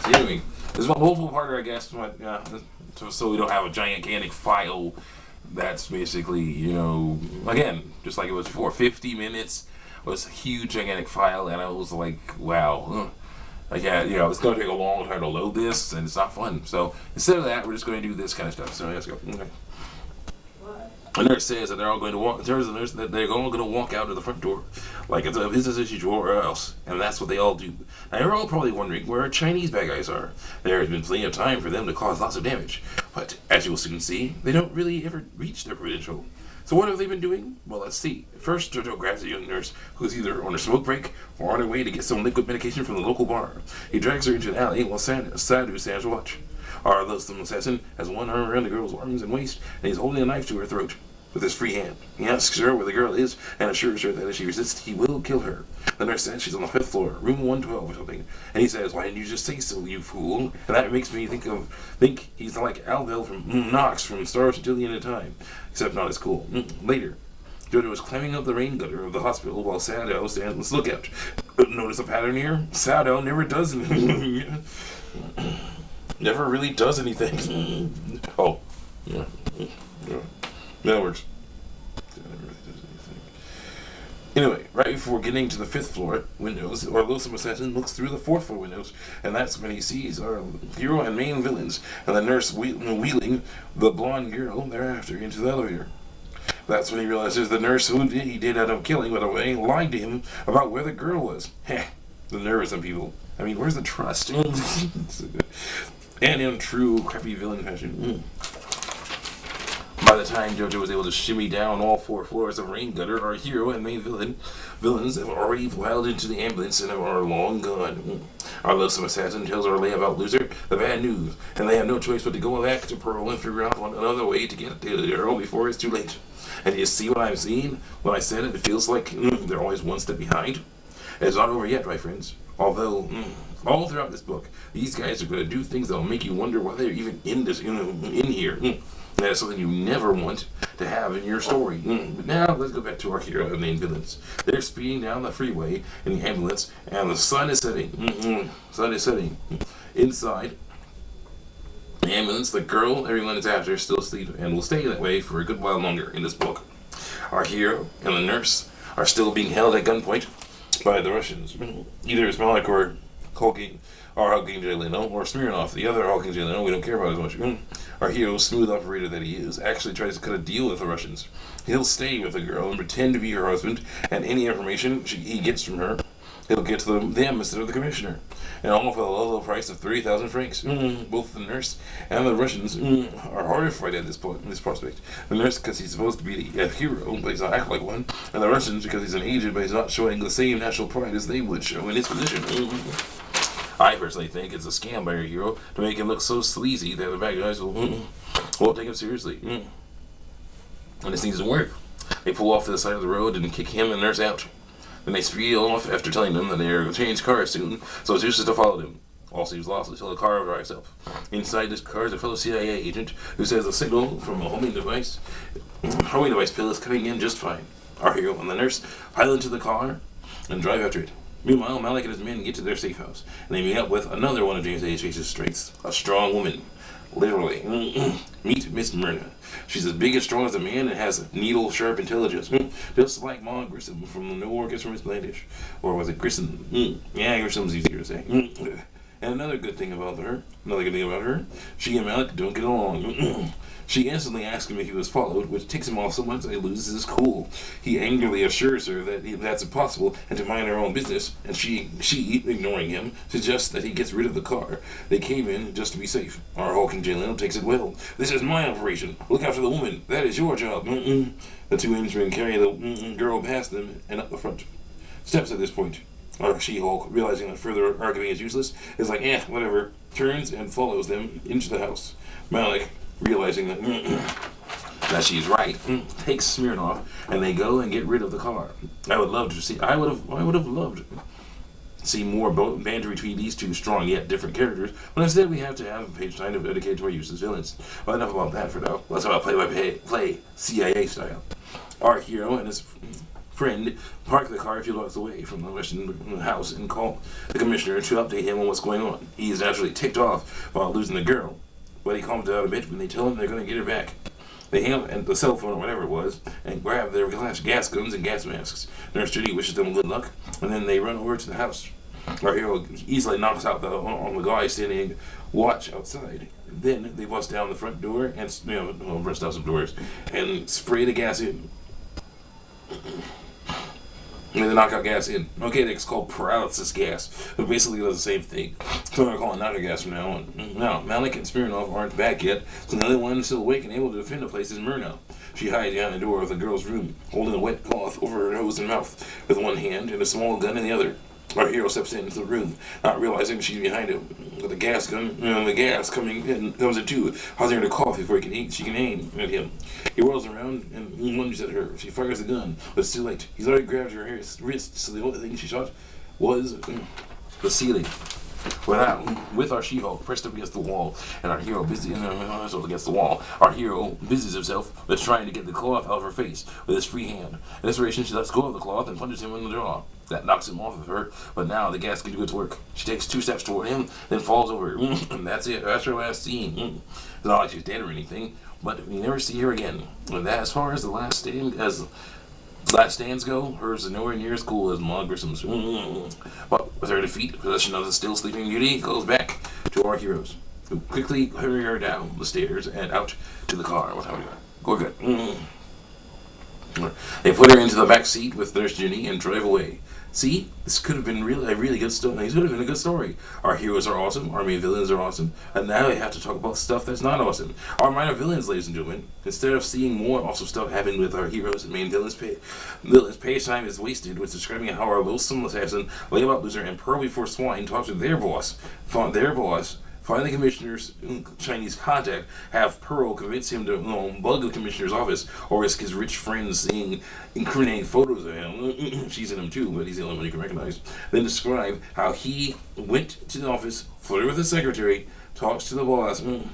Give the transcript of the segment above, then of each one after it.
See, anyway, there's a multiple parter, I guess, but yeah, so we don't have a gigantic file that's basically, again, just like it was before, 50 minutes was a huge gigantic file, and I was like, wow. Like, yeah, it's going to take a long time to load this, and it's not fun. So instead of that, we're just going to do this kind of stuff. So let's go. Okay. The nurse says that they're all going to walk. Tells the nurse that they're all going to walk out of the front door, like it's a business as usual or else, and that's what they all do. Now you're all probably wondering where our Chinese bad guys are. There has been plenty of time for them to cause lots of damage, but as you will soon see, they don't really ever reach their potential. So what have they been doing? Well, let's see. First, Jojo grabs a young nurse who's either on a smoke break or on her way to get some liquid medication from the local bar. He drags her into an alley while Sadhu stands watch. Our loathsome assassin has one arm around the girl's arms and waist, and he's holding a knife to her throat with his free hand. He asks her where the girl is and assures her that if she resists, he will kill her. The nurse says she's on the 5th floor, room 112 or something, and he says, "Why didn't you just say so, you fool?" And that makes me think he's like Alvel from Knox from Star Wars Until the End of Time, except not as cool. Later, Jojo is climbing up the rain gutter of the hospital while Sado stands on the lookout. Notice a pattern here? Sado never does anything. Never really does anything. Oh, yeah. That works. Anyway, right before getting to the 5th floor windows, our loathsome assassin looks through the 4th floor windows, and that's when he sees our hero and main villains, and the nurse wheeling the blonde girl thereafter into the elevator. That's when he realizes the nurse who he did end up killing, by the way, lied to him about where the girl was. Heh, the nerve of some people. I mean, where's the trust? And in true crappy villain fashion. By the time Jojo was able to shimmy down all 4 floors of rain gutter, our hero and main villains have already filed into the ambulance and are long gone. Our loathsome assassin tells our layabout loser the bad news, and they have no choice but to go back to Pearl and figure out another way to get to the girl before it's too late. And you see what I'm seeing? When I said it feels like they're always one step behind. It's not over yet, my friends. Although, all throughout this book, these guys are going to do things that will make you wonder why they're even in this, in here. That is something you never want to have in your story. But now, let's go back to our hero and main villains. They're speeding down the freeway in the ambulance, and the sun is setting. Sun is setting. Inside the ambulance, the girl everyone is after is still asleep, and will stay that way for a good while longer in this book. Our hero and the nurse are still being held at gunpoint by the Russians. Either it's Malik or Hulking, or Hulking Jeleno, or Smirnov, the other Hulking Jeleno we don't care about as much. Our hero, smooth operator that he is, actually tries to cut a deal with the Russians. He'll stay with the girl and pretend to be her husband, and any information he gets from her, he'll get to them instead of the commissioner. And all for the low price of 30,000 francs. Both the nurse and the Russians are horrified at this prospect. The nurse because he's supposed to be a hero, but he's not acting like one. And the Russians because he's an agent, but he's not showing the same national pride as they would show in his position. I personally think it's a scam by our hero to make him look so sleazy that the bad guys won't take him seriously. And this needs to work. They pull off to the side of the road and kick him and the nurse out. Then they speed off after telling them that they are going to change cars soon, so it's useless to follow them. All seems lost until the car drives up. Inside this car is a fellow CIA agent who says the signal from a homing device pill is coming in just fine. Our hero and the nurse pile into the car and drive after it. Meanwhile, Malik and his men get to their safe house, and they meet up with another one of James H.'s strengths, a strong woman. Literally. Meet Miss Myrna. She's as big and strong as a man and has needle-sharp intelligence. Just like Ma Grissom from the New Orchestra from Miss Blandish. Or was it Grissom? Yeah, Grissom's easier to say. And another good thing about her, she and Malik don't get along. She instantly asks him if he was followed, which ticks him off so much that he loses his cool. He angrily assures her that that's impossible and to mind her own business, and she, ignoring him, suggests that he gets rid of the car. They came in just to be safe. Our hulking J-Leno takes it well. "This is my operation. Look after the woman. That is your job." The two henchmen carry the girl past them and up the front steps at this point. Our She-Hulk, realizing that further arguing is useless, is like, whatever, turns and follows them into the house. Malik, realizing that she's right, takes Smirnov, and they go and get rid of the car. I would have loved to see more banter between these two strong yet different characters, but instead we have to have a page time dedicated to our useless villains. But enough about that for now. Let's talk about play-by-play CIA style. Our hero and his friend park the car a few blocks away from the Western house and call the commissioner to update him on what's going on. He is naturally ticked off while losing the girl, but he calms down a bit when they tell him they're going to get her back. They hang up at the cell phone or whatever it was and grab their gas guns and gas masks. Nurse Judy wishes them good luck, and then they run over to the house. Our hero easily knocks out on the guy standing watch outside. Then they bust down the front door and burst down some doors and spray the gas in. And they knock out gas in. Okay, it's called paralysis gas. It basically does the same thing. So I'm going to call it knock out gas from now on. Now, Malik and Smirnov aren't back yet, so the only one still awake and able to defend the place is Myrna. She hides behind the door of the girl's room, holding a wet cloth over her nose and mouth with one hand and a small gun in the other. Our hero steps into the room, not realizing she's behind him with a gas gun. The gas comes in too, causing her to cough before she can aim at him. He whirls around and lunges at her. She fires the gun, but it's too late. He's already grabbed her wrist, so the only thing she shot was the ceiling. With our She-Hulk pressed up against the wall, and our hero against the wall, our hero busies himself with trying to get the cloth out of her face with his free hand. In desperation, she lets go of the cloth and punches him in the jaw. That knocks him off of her, but now the gas can do its work. She takes 2 steps toward him, then falls over. And that's it. That's her last scene. It's not like she's dead or anything, but we never see her again. And that, as far as the last stands go, hers is nowhere near as cool as Ma Grissom's. But with her defeat, possession of the still sleeping beauty goes back to our heroes, who quickly hurry her down the stairs and out to the car. What time we got? Go good. They put her into the back seat with Nurse Ginny and drive away. See, this could have been a really good story. This could have been a good story. Our heroes are awesome. Our main villains are awesome. And now we have to talk about stuff that's not awesome. Our minor villains, ladies and gentlemen. Instead of seeing more awesome stuff happen with our heroes and main villains, page time is wasted with describing how our loathsome assassin, layabout loser, and pearl before swine talk to their boss. Find the commissioner's Chinese contact, have Pearl convince him to bug the commissioner's office, or risk his rich friends seeing incriminating photos of him. She's in them too, but he's the only one you can recognize. Then describe how he went to the office, flirted with the secretary, talked to the boss, then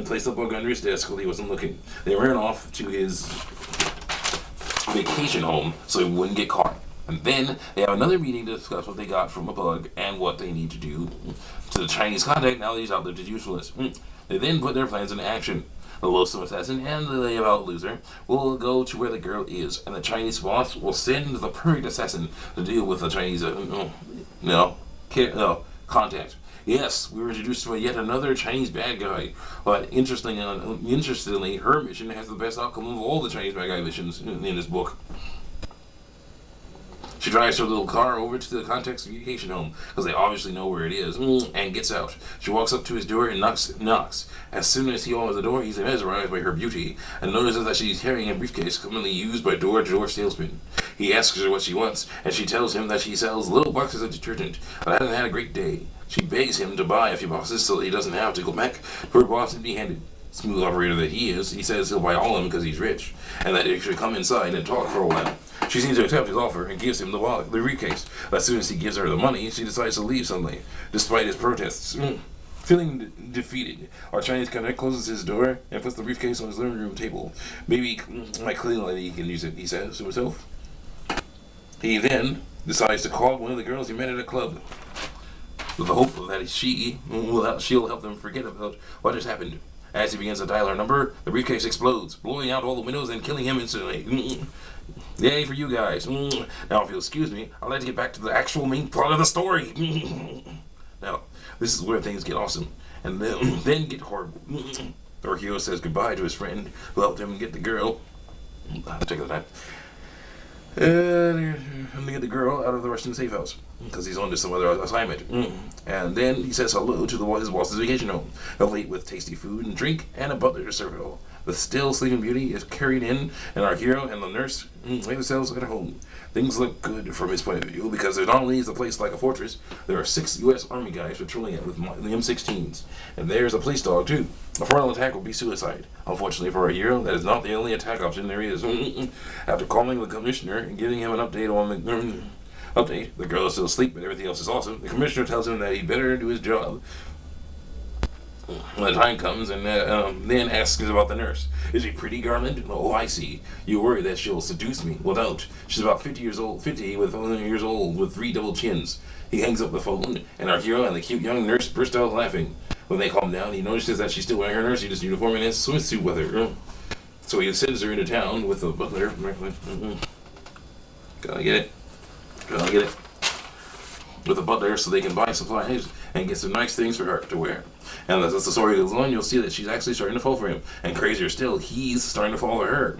placed the bug under his desk while he wasn't looking. They ran off to his vacation home so he wouldn't get caught. And then they have another meeting to discuss what they got from a bug and what they need to do to the Chinese contact now that he's outlived his usefulness. They then put their plans into action. The loathsome assassin and the layabout loser will go to where the girl is, and the Chinese boss will send the perfect assassin to deal with the Chinese contact. Yes, we were introduced to yet another Chinese bad guy, but interestingly, her mission has the best outcome of all the Chinese bad guy missions in this book. She drives her little car over to the contact's vacation home, because they obviously know where it is, and gets out. She walks up to his door and knocks. As soon as he opens the door, he's mesmerized by her beauty, and notices that she's carrying a briefcase commonly used by door-to-door salesmen. He asks her what she wants, and she tells him that she sells little boxes of detergent, but hasn't had a great day. She begs him to buy a few boxes so that he doesn't have to go back to her boss empty-handed. Smooth operator that he is, he says he'll buy all of them because he's rich, and that he should come inside and talk for a while. She seems to accept his offer and gives him the briefcase. As soon as he gives her the money, she decides to leave suddenly, despite his protests. Feeling defeated, our Chinese contact closes his door and puts the briefcase on his living room table. Maybe my cleaning lady can use it, he says to himself. He then decides to call one of the girls he met at a club, with the hope that she'll help them forget about what has happened. As he begins to dial her number, the briefcase explodes, blowing out all the windows and killing him instantly. Yay for you guys. Now, if you'll excuse me, I'd like to get back to the actual main plot of the story. Now, this is where things get awesome, and then get horrible. Our hero says goodbye to his friend who helped him get the girl. Check that out. I'm to get the girl out of the Russian safe house because he's on to some other assignment. And then he says hello to his boss's vacation home. He'll eat with tasty food and drink and a butler to serve it all. The still sleeping beauty is carried in, and our hero and the nurse make themselves at home. Things look good from his point of view because not only is the place like a fortress, there are 6 U.S. Army guys patrolling it with the M16s. And there's a police dog too. A frontal attack will be suicide. Unfortunately for our hero, that is not the only attack option there is. After calling the commissioner and giving him an update on the girl is still asleep but everything else is awesome, the commissioner tells him that he better do his job When the time comes, and then asks about the nurse. Is she pretty, Garland? Oh, I see. You worry that she'll seduce me. Well, don't. She's about 50 years old, 50 with years old, with 3 double chins. He hangs up the phone, and our hero and the cute young nurse burst out laughing. When they calm down, he notices that she's still wearing her nurse's uniform and has a swimsuit with her. So he sends her into town with the butler. Gotta get it. Gotta get it. With a butler so they can buy supplies and get some nice things for her to wear. And as the story goes on, you'll see that she's actually starting to fall for him. And crazier still, he's starting to fall for her.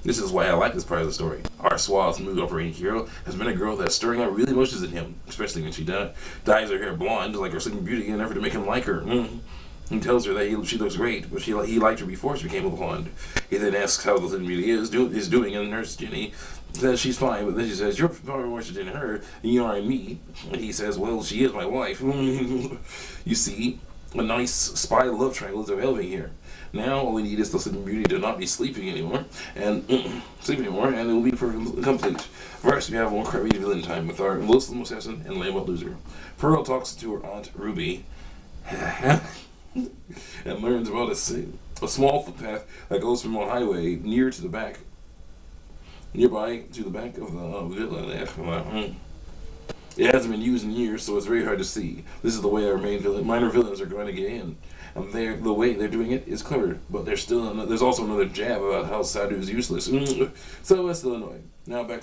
This is why I like this part of the story. Our suave, smooth operating hero has been a girl that's stirring up real emotions in him, especially when she dyes her hair blonde like her Sleeping Beauty in an effort to make him like her. He tells her that she looks great, but he liked her before she became a blonde. He then asks how the Sleeping Beauty is doing, and Nurse Jenny says she's fine, but then she says, "You're far more interested in her than you are in me." And he says, "Well, she is my wife." You see, a nice spy love triangle is developing here. Now all we need is the Sleeping Beauty to not be sleeping anymore, and and it will be complete. First, we have more crappy villain time with our Muslim assassin and Lambot loser. Pearl talks to her aunt Ruby, and learns about a small footpath that goes from a highway nearby to the back of the villa. It hasn't been used in years, so it's very hard to see. This is the way our minor villains are going to get in. And the way they're doing it is clever, but there's also another jab about how Sadu's useless. So that's still annoying. Now back to